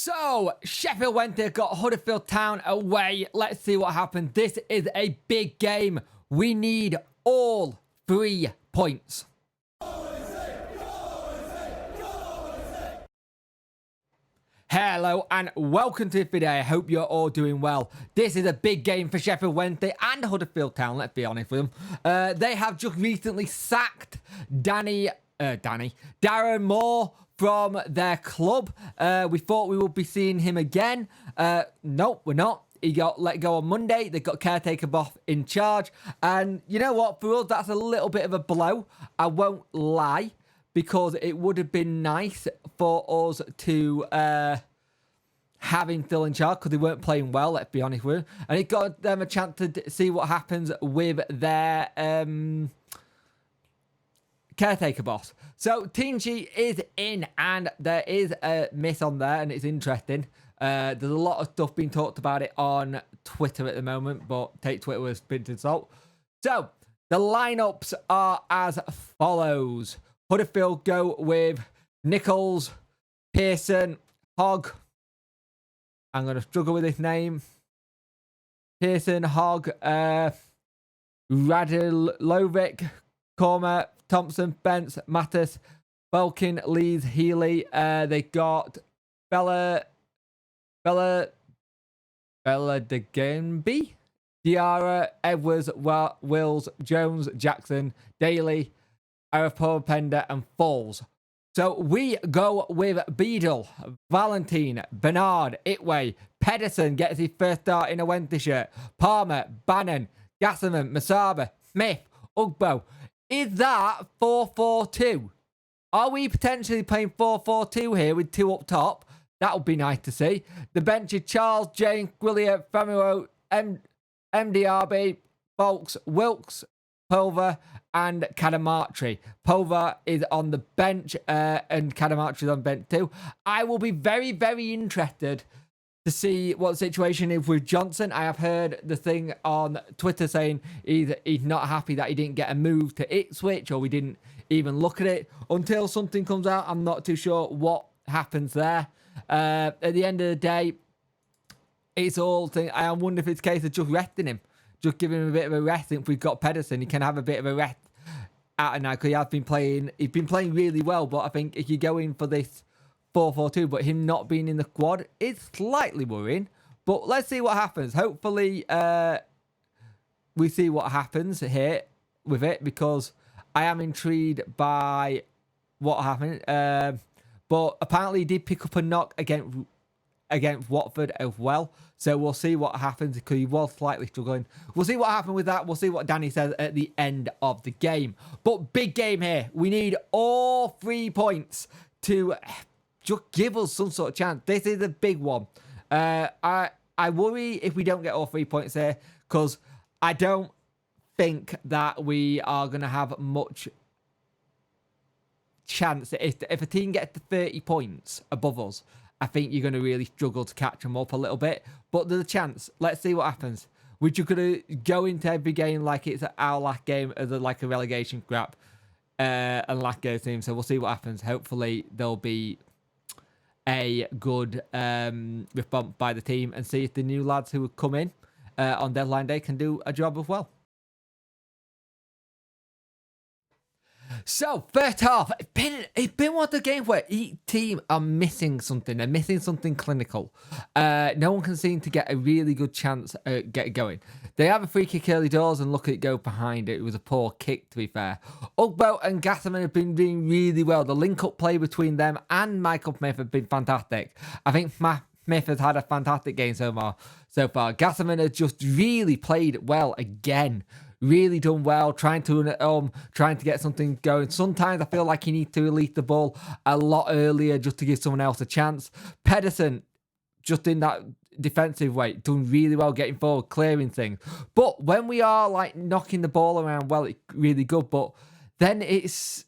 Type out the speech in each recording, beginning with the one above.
So, Sheffield Wednesday got Huddersfield Town away. Let's see what happens. This is a big game. We need all 3 points. Hello and welcome to the video. I hope you're all doing well. This is a big game for Sheffield Wednesday and Huddersfield Town, let's be honest with them. They have just recently sacked Darren Moore from their club. We thought we would be seeing him again. Nope, we're not. He got let go on Monday. They got caretaker Boff in charge. And you know what? For us, that's a little bit of a blow. I won't lie. Because it would have been nice for us to have him still in charge because they weren't playing well, let's be honest with you. And it got them a chance to see what happens with their caretaker boss. So Team G is in and there is a miss on there and it's interesting. There's a lot of stuff being talked about it on Twitter at the moment, but take Twitter with a pinch of salt. So the lineups are as follows. Huddersfield go with Nichols, Pearson, Hogg. I'm going to struggle with this name. Pearson, Hogg, Radilovic, Korma, Thompson, Bence, Mattis, Belkin, Lees, Healy. They got Bella Degambi, Diarra, Edwards, Wills, Jones, Jackson, Daly, Arapova, Pender, and Falls. So we go with Beadle, Valentine, Bernard, Itway, Pedersen gets his first start in a Wednesday shirt, Palmer, Bannon, Gasserman, Masaba, Smith, Ugbo. Is that 4-4-2? Are we potentially playing 4-4-2 here with 2 up top? That would be nice to see. The bench is Charles, James, Gwillier, Famiro, MDRB, Folks, Wilkes, Pulver, and Cadamartri. Pulver is on the bench and Cadamartri is on the bench too. I will be very, very interested to see what the situation is with Johnson. I have heard the thing on Twitter saying he's not happy that he didn't get a move to Ipswich or we didn't even look at it. Until something comes out, I'm not too sure what happens there. At the end of the day, it's all thing. I wonder if it's a case of just resting him. Just give him a bit of a rest. If we've got Pedersen, he can have a bit of a rest out of now because he's been playing really well. But I think if you go in for this 4-4-2, but him not being in the squad is slightly worrying. But let's see what happens. Hopefully, we see what happens here with it because I am intrigued by what happened. But apparently, he did pick up a knock against Watford as well. So we'll see what happens because he was slightly struggling. We'll see what happened with that. We'll see what Danny says at the end of the game. But big game here. We need all 3 points to just give us some sort of chance. This is a big one. I worry if we don't get all 3 points here because I don't think that we are going to have much chance. If a team gets to 30 points above us, I think you're going to really struggle to catch them up a little bit. But there's a chance. Let's see what happens. We're just going to go into every game like it's our last game as like a relegation scrap and last game team. So we'll see what happens. Hopefully there'll be a good response by the team and see if the new lads who have come in on deadline day can do a job as well. So, first half, it's been one of the games where each team are missing something. They're missing something clinical. No one can seem to get a really good chance at get going. They have a free kick early doors and look at it go behind it. It was a poor kick, to be fair. Ugbo and Gasserman have been doing really well. The link-up play between them and Michael Smith have been fantastic. I think Smith has had a fantastic game so far. Gasserman has just really played well again. Really done well, trying to get something going. Sometimes I feel like you need to release the ball a lot earlier just to give someone else a chance. Pedersen, just in that defensive way, done really well getting forward, clearing things. But when we are like knocking the ball around, well, it's really good. But then it's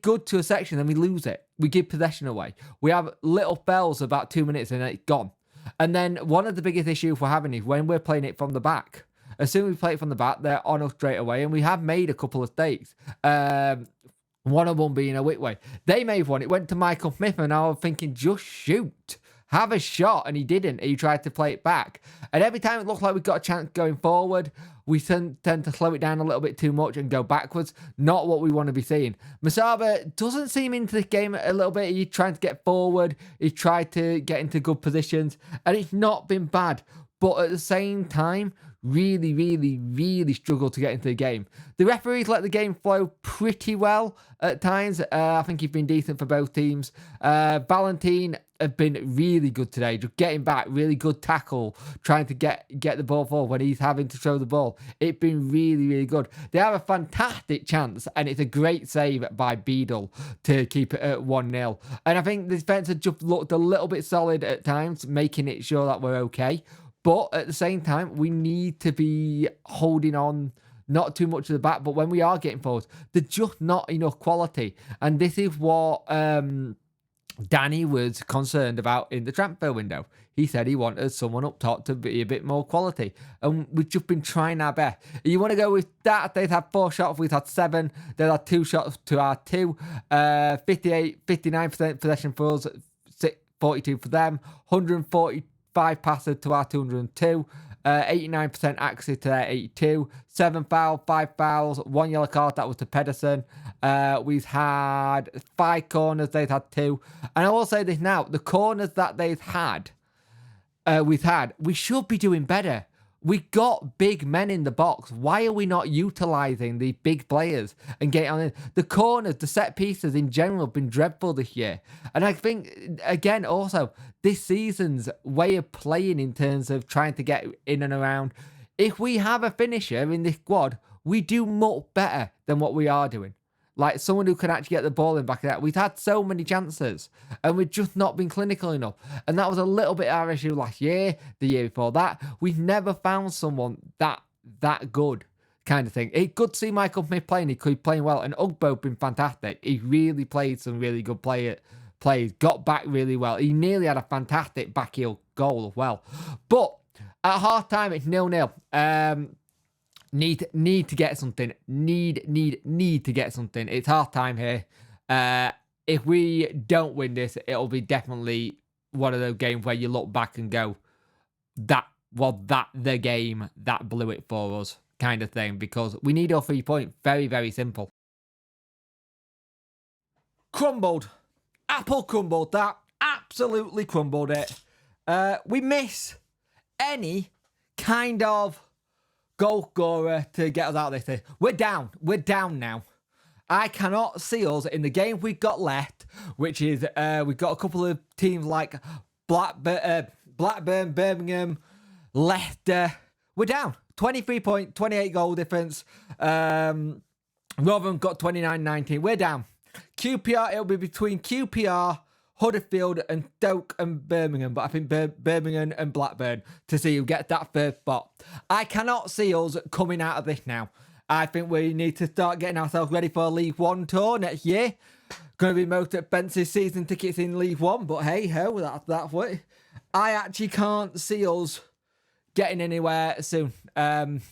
good to a section, then we lose it. We give possession away. We have little spells about 2 minutes and it's gone. And then one of the biggest issues we're having is when we're playing it from the back. As soon as we play it from the back, they're on us straight away. And we have made a couple of mistakes. One of them being a Whitway. They made one. It went to Michael Smith. And I was thinking, just shoot. have a shot, and he didn't. He tried to play it back. And every time it looked like we got a chance going forward, we tend to slow it down a little bit too much and go backwards. Not what we want to be seeing. Masaba doesn't seem into this game a little bit. He's trying to get forward. He's tried to get into good positions, and it's not been bad. But at the same time, really struggled to get into the game. The referees let the game flow pretty well at times. I think he's been decent for both teams. Valentin have been really good today, just getting back, really good tackle, trying to get the ball forward when he's having to throw the ball. It's been really good. They have a fantastic chance, and it's a great save by Beadle to keep it at 1-0. And I think the defence had just looked a little bit solid at times, making it sure that we're okay. But at the same time, we need to be holding on not too much of the back. But when we are getting forward, there's just not enough quality. And this is what Danny was concerned about in the transfer window. He said he wanted someone up top to be a bit more quality. And we've just been trying our best. You want to go with that? They've had 4 shots. We've had 7. They've had 2 shots to our 2. 59% possession for us. 42 for them. 145 passes to our 202, 89% accuracy to their 82, 7 fouls, 5 fouls, 1 yellow card, that was to Pedersen. We've had 5 corners, they've had 2. And I will say this now, the corners that they've had, we should be doing better. We got big men in the box. Why are we not utilising the big players and getting on it? The corners, the set pieces in general have been dreadful this year. And I think, again, also, this season's way of playing in terms of trying to get in and around. If we have a finisher in this squad, we do much better than what we are doing. Like someone who can actually get the ball in back of that. We've had so many chances and we've just not been clinical enough. And that was a little bit our issue last year, the year before that. We've never found someone that good kind of thing. It's good to see Michael Smith playing. He could be playing well. And Ugbo been fantastic. He really played some really good plays. Got back really well. He nearly had a fantastic back heel goal as well. But at half time, it's 0-0. Need to get something. Need to get something. It's half time here. If we don't win this, it'll be definitely one of those games where you look back and go, that the game that blew it for us kind of thing, because we need our 3 points. Very simple. Crumbled. Apple crumbled that. Absolutely crumbled it. We miss any kind of goal scorer to get us out of this. We're down now. I cannot see us in the game we've got left, which is we've got a couple of teams like Blackburn, Birmingham, Leicester. We're down. 23 point, 28 goal difference. Rotherham got 29-19. We're down. QPR, it'll be between QPR, Huddersfield and Stoke and Birmingham, but I think Birmingham and Blackburn to see who gets that first spot. I cannot see us coming out of this now. I think we need to start getting ourselves ready for a League One tour next year. Going to be most expensive season tickets in League One, but hey ho, that's what. I actually can't see us getting anywhere soon. 4-0,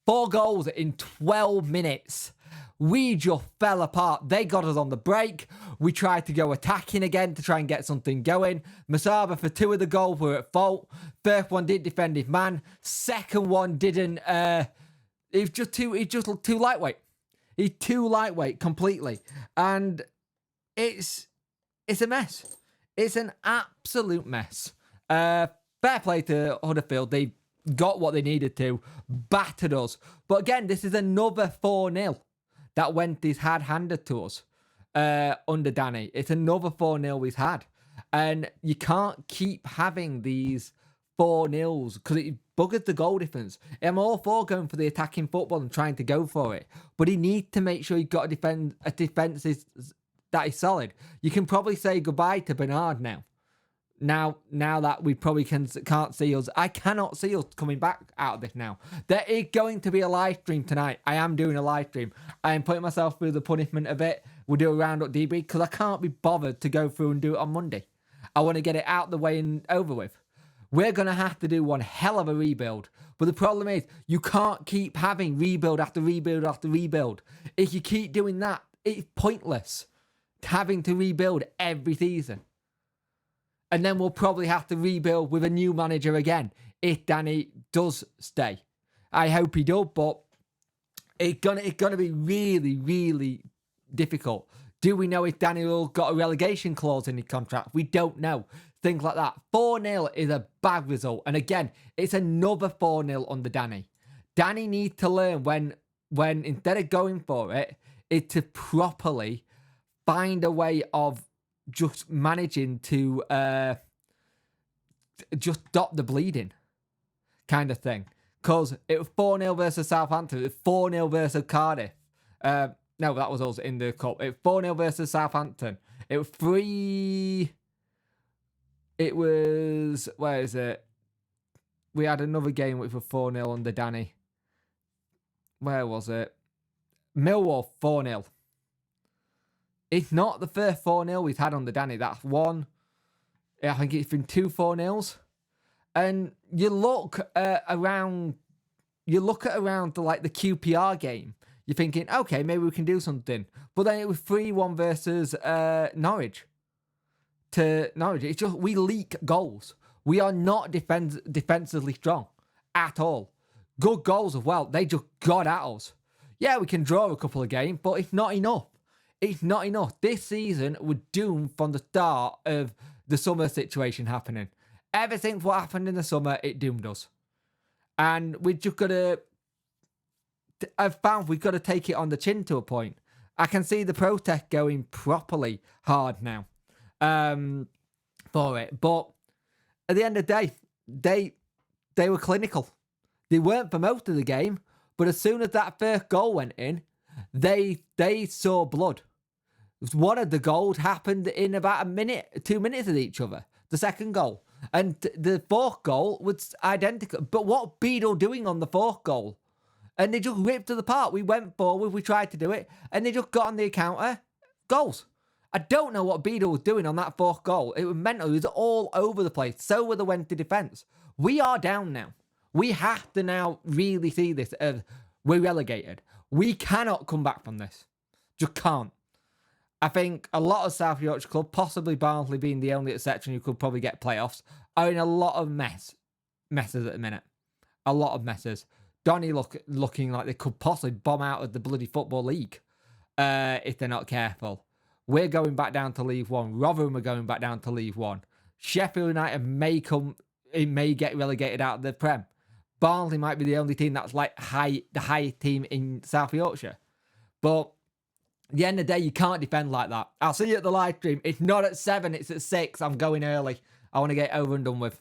4 goals in 12 minutes. We just fell apart. They got us on the break. We tried to go attacking again to try and get something going. Masaba, for 2 of the goals, were at fault. First one did defend his man. Second one didn't. He just looked too lightweight. He's too lightweight completely. And it's a mess. It's an absolute mess. Fair play to Huddersfield. They got what they needed to. Battered us. But again, this is another 4-0. That went his had handed to us under Danny. It's another 4-0 we've had. And you can't keep having these 4-0s because it buggers the goal difference. I'm all for going for the attacking football and trying to go for it. But he needs to make sure he's got a defence that is solid. You can probably say goodbye to Bernard now. Now that we probably can't see us. I cannot see us coming back out of this now. There is going to be a live stream tonight. I am doing a live stream. I am putting myself through the punishment of it. We'll do a roundup DB because I can't be bothered to go through and do it on Monday. I want to get it out the way and over with. We're going to have to do one hell of a rebuild. But the problem is, you can't keep having rebuild after rebuild after rebuild. If you keep doing that, it's pointless having to rebuild every season. And then we'll probably have to rebuild with a new manager again if Danny does stay. I hope he does, but it's gonna be really, really difficult. Do we know if Danny will got a relegation clause in his contract? We don't know. Things like that. 4-0 is a bad result. And again, it's another 4-0 under Danny. Danny needs to learn when instead of going for it, is to properly find a way of just managing to just stop the bleeding kind of thing. Because it was 4-0 versus Southampton. It was 4-0 versus Cardiff. No, that was us in the cup. It was 4-0 versus Southampton. It was 3... It was... Where is it? We had another game which was 4-0 under Danny. Where was it? Millwall 4-0. It's not the first 4-0 we've had under Danny. That's one. I think it's been 2 4-0s. And you look around the, like, the QPR game. You're thinking, okay, maybe we can do something. But then it was 3-1 versus Norwich. To Norwich. It's just, we leak goals. We are not defensively strong at all. Good goals as well. They just got at us. Yeah, we can draw a couple of games, but it's not enough. It's not enough. This season, we're doomed from the start of the summer situation happening. Ever since what happened in the summer, it doomed us. And we just got to... I've found we've got to take it on the chin to a point. I can see the protest going properly hard now for it. But at the end of the day, they were clinical. They weren't for most of the game, but as soon as that first goal went in, they saw blood. One of the goals happened in about 2 minutes of each other. The second goal. And the fourth goal was identical. But what Beadle doing on the fourth goal? And they just ripped us apart. We went forward, we tried to do it, and they just got on the counter. Goals. I don't know what Beadle was doing on that fourth goal. It was mental. It was all over the place. So were the Wednesday defence. We are down now. We have to now really see this as we're relegated. We cannot come back from this. Just can't. I think a lot of South Yorkshire clubs, possibly Barnsley being the only exception who could probably get playoffs, are in a lot of messes at the minute. A lot of messes. Donny looking like they could possibly bomb out of the bloody Football League if they're not careful. We're going back down to League One. Rotherham are going back down to League One. Sheffield United may get relegated out of the Prem. Barnsley might be the only team that's like the highest team in South Yorkshire. But at the end of the day, you can't defend like that. I'll see you at the live stream. It's not at 7, it's at 6. I'm going early. I want to get over and done with.